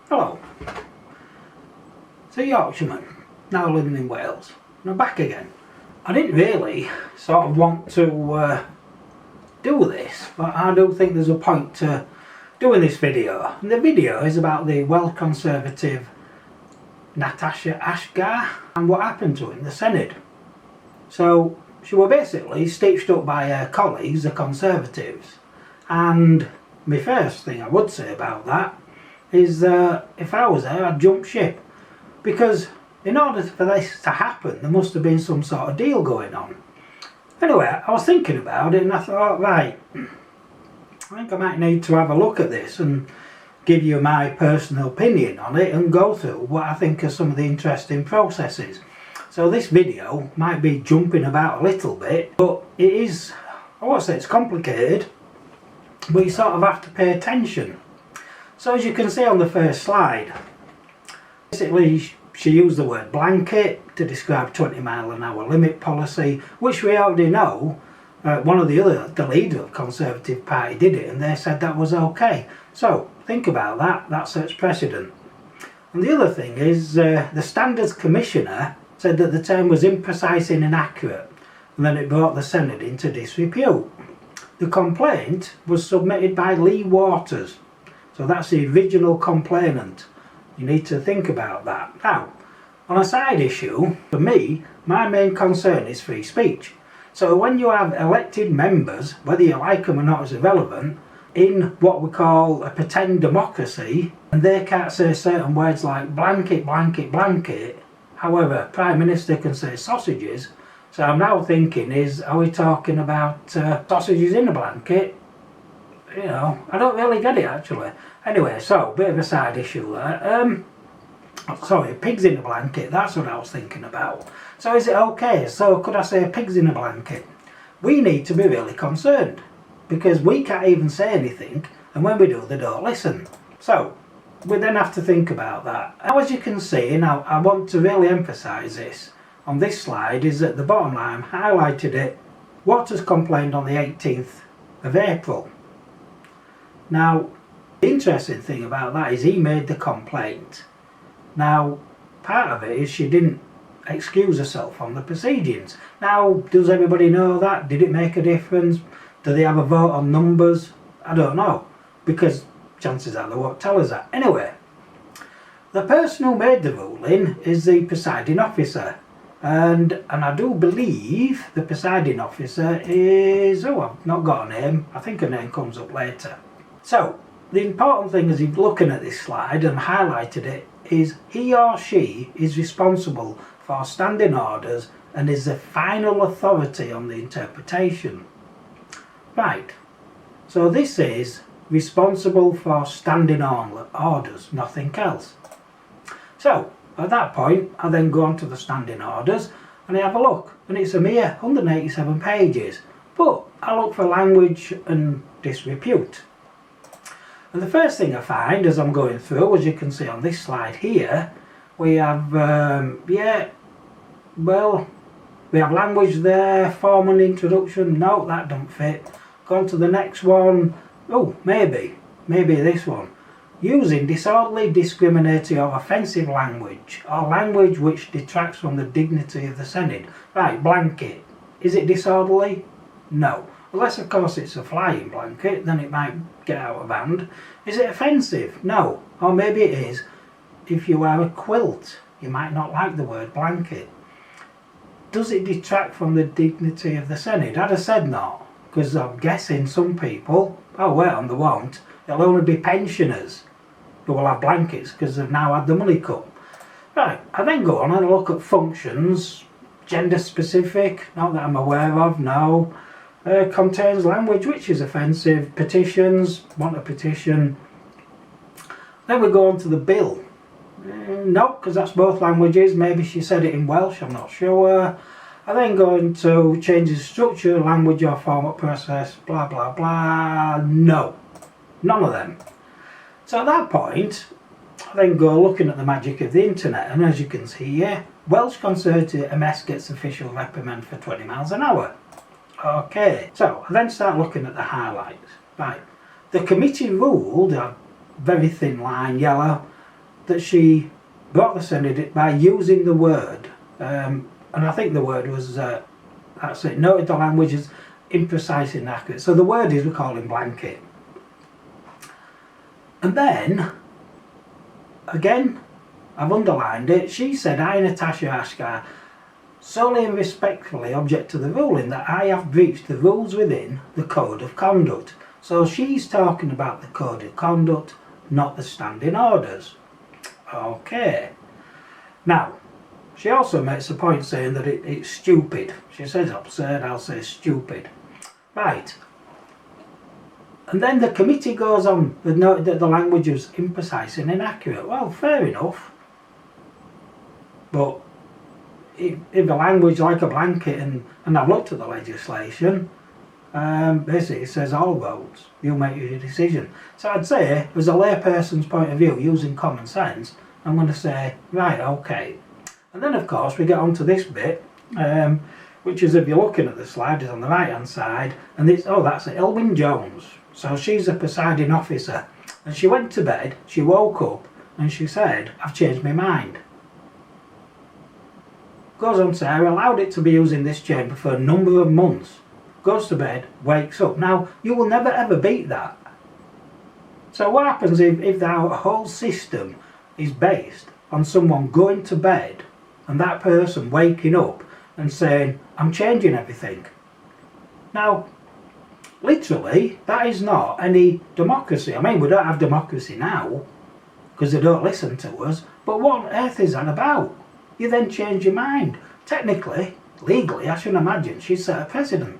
Hello. So Yorkshireman, now living in Wales, and I'm back again. I didn't really sort of want to do this, but I do think there's a point to doing this video. And the video is about the Welsh Conservative Natasha Ashgar and what happened to her in the Senedd. So she was basically stitched up by her colleagues, the Conservatives, and my first thing I would say about that is if I was there I'd jump ship, because in order for this to happen there must have been some sort of deal going on. Anyway, I was thinking about it and I thought, right, I think I might need to have a look at this and give you my personal opinion on it and go through what I think are some of the interesting processes. So this video might be jumping about a little bit, but it is, I won't say it's complicated, but you sort of have to pay attention. So as you can see on the first slide, basically she used the word blanket to describe 20-mile-an-hour limit policy, which we already know. One of the leader of the Conservative Party did it and they said that was okay. So think about that, that sets precedent. And the other thing is the Standards Commissioner said that the term was imprecise and inaccurate, and then it brought the Senedd into disrepute. The complaint was submitted by Lee Waters, so that's the original complainant. You need to think about that. Now, on a side issue, for me, my main concern is free speech. So when you have elected members, whether you like them or not is irrelevant, in what we call a pretend democracy, and they can't say certain words like blanket, blanket, blanket, however, Prime Minister can say sausages. So I'm now thinking, are we talking about sausages in a blanket? You know, I don't really get it actually. Anyway, so, bit of a side issue there. Sorry, pigs in a blanket, that's what I was thinking about. So is it okay? So could I say pigs in a blanket? We need to be really concerned, because we can't even say anything, and when we do, they don't listen. So, we then have to think about that. Now, as you can see, now I want to really emphasise this on this slide, is at the bottom line, highlighted it, Waters complained on the 18th of April. Now, the interesting thing about that is he made the complaint. Now, part of it is she didn't excuse herself from the proceedings. Now, does everybody know that? Did it make a difference? Do they have a vote on numbers? I don't know, because chances are they won't tell us that. Anyway, the person who made the ruling is the presiding officer, and I do believe the presiding officer is, oh, I've not got a name, I think her name comes up later. So, the important thing as you're looking at this slide and highlighted it is he or she is responsible for standing orders and is the final authority on the interpretation. Right, so this is responsible for standing orders, nothing else. So at that point I then go on to the standing orders and I have a look, and it's a mere 187 pages, but I look for language and disrepute. And the first thing I find as I'm going through, as you can see on this slide here, we have, we have language there, form and introduction, no, that don't fit. Go on to the next one, oh, maybe this one. Using disorderly, discriminatory or offensive language, or language which detracts from the dignity of the Senedd. Right, blanket. Is it disorderly? No. Unless of course it's a flying blanket, then it might get out of hand. Is it offensive? No. Or maybe it is. If you are a quilt, you might not like the word blanket. Does it detract from the dignity of the Senedd? I'd have said not, because I'm guessing some people, oh well, and they won't, they'll only be pensioners who will have blankets because they've now had the money cut. Right, I then go on and look at functions, gender specific, not that I'm aware of, no. Contains language which is offensive, petitions, want a petition. Then we go on to the bill. No, because that's both languages, maybe she said it in Welsh, I'm not sure. I then go into changes structure, language or format process, blah blah blah. No, none of them. So at that point, I then go looking at the magic of the internet, and as you can see here, Welsh Conservative MS gets official reprimand for 20 miles an hour. Okay, so I then start looking at the highlights. Right, the committee ruled, a very thin line, yellow, that she brought the Senedd by using the word, and I think the word was, that's it, noted the language as imprecise and inaccurate. So the word is, we call him blanket. And then, again, I've underlined it, she said, I, Natasha Ashkar, solely and respectfully object to the ruling that I have breached the rules within the Code of Conduct. So she's talking about the Code of Conduct, not the standing orders. Okay. Now, she also makes a point saying that it's stupid. She says absurd, I'll say stupid. Right. And then the committee goes on with noting that the language was imprecise and inaccurate. Well, fair enough. But if the language like a blanket, and I've looked at the legislation, basically it says all votes, you make your decision. So I'd say, as a layperson's point of view, using common sense, I'm going to say, right, okay. And then of course we get on to this bit, which is, if you're looking at the slide, is on the right hand side, and it's, oh, that's it, Elwyn Jones. So she's a presiding officer, and she went to bed, she woke up, and she said, I've changed my mind. Goes on to say, I allowed it to be used in this chamber for a number of months. Goes to bed, wakes up. Now, you will never ever beat that. So what happens if our whole system is based on someone going to bed and that person waking up and saying, I'm changing everything? Now, literally, that is not any democracy. I mean, we don't have democracy now because they don't listen to us, but what on earth is that about? You then change your mind. Technically, legally, I should imagine she's set a precedent.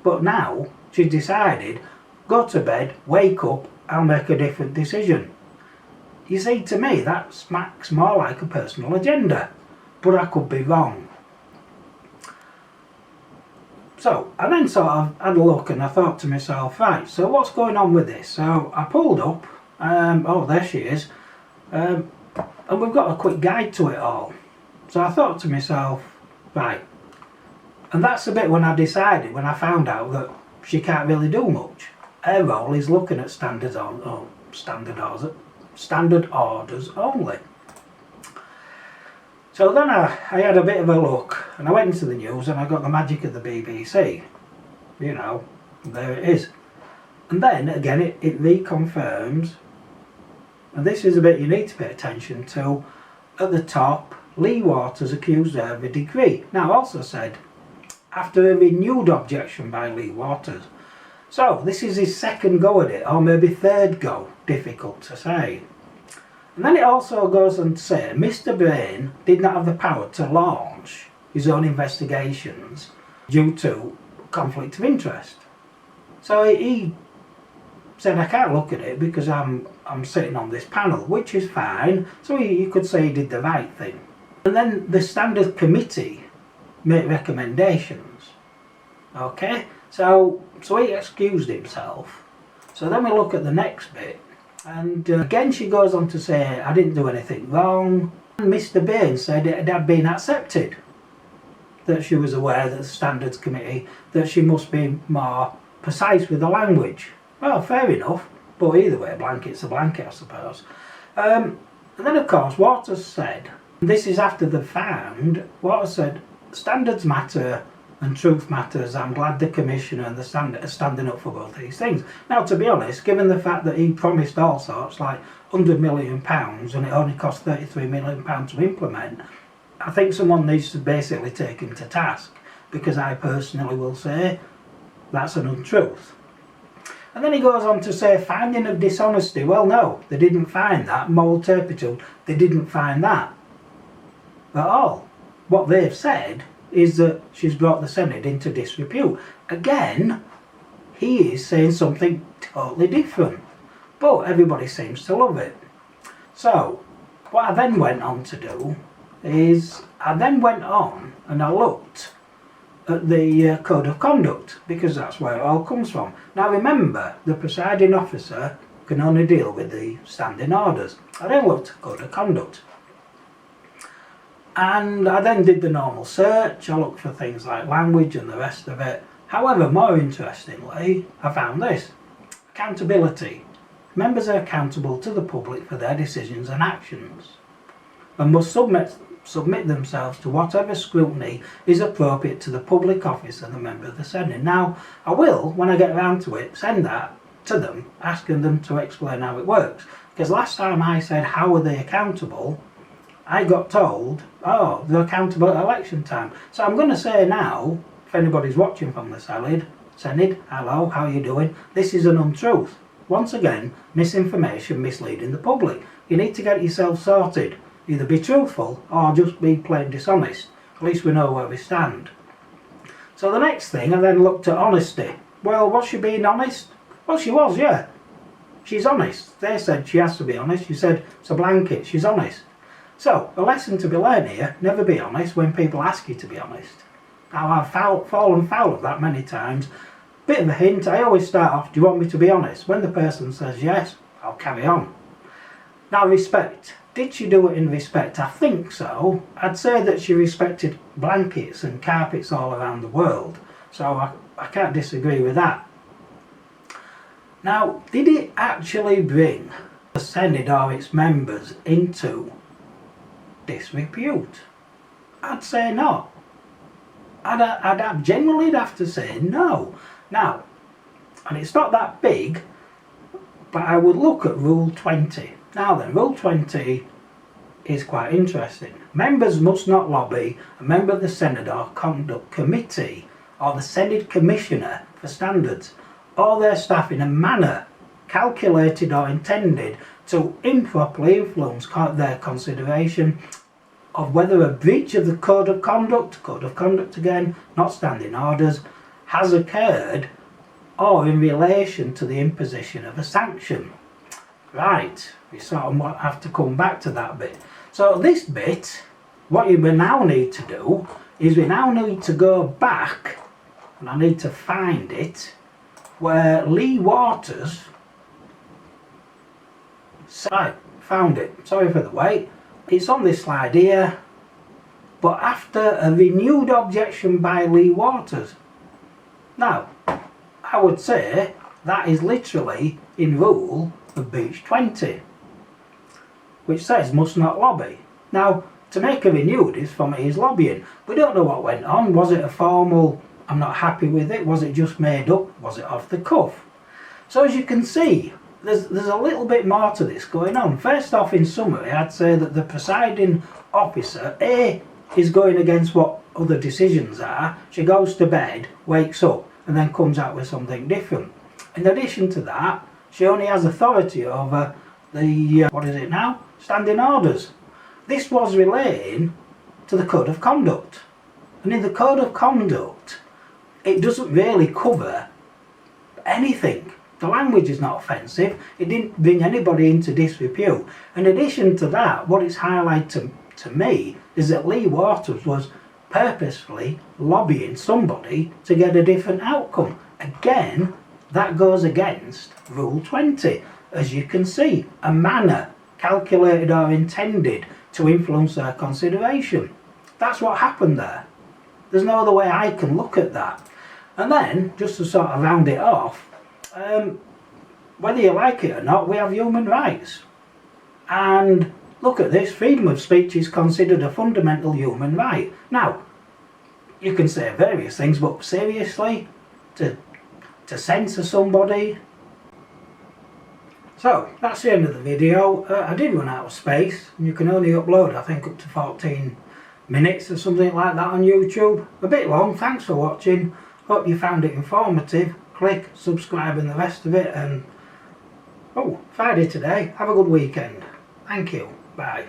But now, she's decided, go to bed, wake up, I'll make a different decision. You see, to me, that smacks more like a personal agenda. But I could be wrong. So, I then sort of had a look and I thought to myself, right, so what's going on with this? So, I pulled up, oh, there she is, and we've got a quick guide to it all. So I thought to myself, right, and that's the bit when I decided, when I found out that she can't really do much. Her role is looking at standard orders only. So then I had a bit of a look, and I went into the news and I got the magic of the BBC. You know, there it is. And then again it reconfirms, and this is a bit you need to pay attention to, at the top, Lee Waters accused her of a degree. Now also said, after a renewed objection by Lee Waters. So this is his second go at it, or maybe third go, difficult to say. And then it also goes on to say, Mr. Brain did not have the power to launch his own investigations due to conflict of interest. So he said, I can't look at it because I'm sitting on this panel, which is fine. So you could say he did the right thing. And then the standard committee make recommendations. Okay, so he excused himself. So then we look at the next bit, and again she goes on to say, I didn't do anything wrong. And Mr. Bain said it had been accepted, that she was aware that the standards committee, that she must be more precise with the language. Well, fair enough, but either way, a blanket's a blanket, I suppose. And then of course Waters said, this is after the found, Waters said, standards matter and truth matters. I'm glad the Commissioner and the Standard are standing up for both these things. Now, to be honest, given the fact that he promised all sorts, like £100 million, and it only cost £33 million to implement, I think someone needs to basically take him to task, because I personally will say that's an untruth. And then he goes on to say, finding of dishonesty. Well, no, they didn't find that. Moral turpitude, they didn't find that at all. What they've said is that she's brought the Senedd into disrepute. Again, he is saying something totally different, but everybody seems to love it. So, what I then went on to do is, I then went on and I looked at the Code of Conduct, because that's where it all comes from. Now remember, the presiding officer can only deal with the standing orders. I then looked at Code of Conduct. And I then did the normal search. I looked for things like language and the rest of it. However, more interestingly, I found this. Accountability. members are accountable to the public for their decisions and actions, and must submit themselves to whatever scrutiny is appropriate to the public office of the member of the Senedd. Now, I will, when I get around to it, send that to them, asking them to explain how it works. Because last time I said, how are they accountable? I got told, oh, they're accountable at election time. So I'm going to say now, if anybody's watching from the Senedd, hello, how are you doing? This is an untruth. Once again, misinformation, misleading the public. You need to get yourself sorted. Either be truthful or just be plain dishonest. At least we know where we stand. So the next thing, I then looked at honesty. Well, was she being honest? Well, she was, yeah. She's honest. They said she has to be honest. She said it's a blanket. She's honest. So, a lesson to be learned here, never be honest when people ask you to be honest. Now, I've fallen foul of that many times. Bit of a hint, I always start off, do you want me to be honest? When the person says yes, I'll carry on. Now, respect. Did she do it in respect? I think so. I'd say that she respected blankets and carpets all around the world. So I can't disagree with that. Now, did it actually bring the Senedd or its members into disrepute? I'd say not. I'd genuinely have to say no. Now, and it's not that big, but I would look at Rule 20. Now then, Rule 20 is quite interesting. Members must not lobby a member of the Senedd or Conduct Committee or the Senedd Commissioner for Standards or their staff in a manner calculated or intended to improperly influence their consideration of whether a breach of the Code of Conduct again, not standing orders, has occurred or in relation to the imposition of a sanction. Right, we sort of have to come back to that bit. So this bit, what we now need to do is we now need to go back, and I need to find it, where Lee Waters, I found it, sorry for the wait, it's on this slide here, but after a renewed objection by Lee Waters. Now, I would say that is literally in rule of Beach 20, which says must not lobby. Now, to make a renewed is for me is lobbying. We don't know what went on. Was it a formal, I'm not happy with it? Was it just made up? Was it off the cuff? So as you can see, there's a little bit more to this going on. First off, in summary, I'd say that the presiding officer, A, is going against what other decisions are. She goes to bed, wakes up, and then comes out with something different. In addition to that, she only has authority over the, what is it now? Standing orders. This was relating to the Code of Conduct. And in the Code of Conduct, it doesn't really cover anything. The language is not offensive. It didn't bring anybody into disrepute. In addition to that, what it's highlighted to me is that Lee Waters was purposefully lobbying somebody to get a different outcome. Again, that goes against Rule 20. As you can see, a manner calculated or intended to influence their consideration. That's what happened there. There's no other way I can look at that. And then, just to sort of round it off, whether you like it or not, we have human rights. And look at this, freedom of speech is considered a fundamental human right. Now, you can say various things, but seriously, to censor somebody? So, that's the end of the video. I did run out of space, and you can only upload, I think, up to 14 minutes or something like that on YouTube. A bit long, thanks for watching. Hope you found it informative. Click, subscribe and the rest of it, and Friday today. Have a good weekend. Thank you. Bye.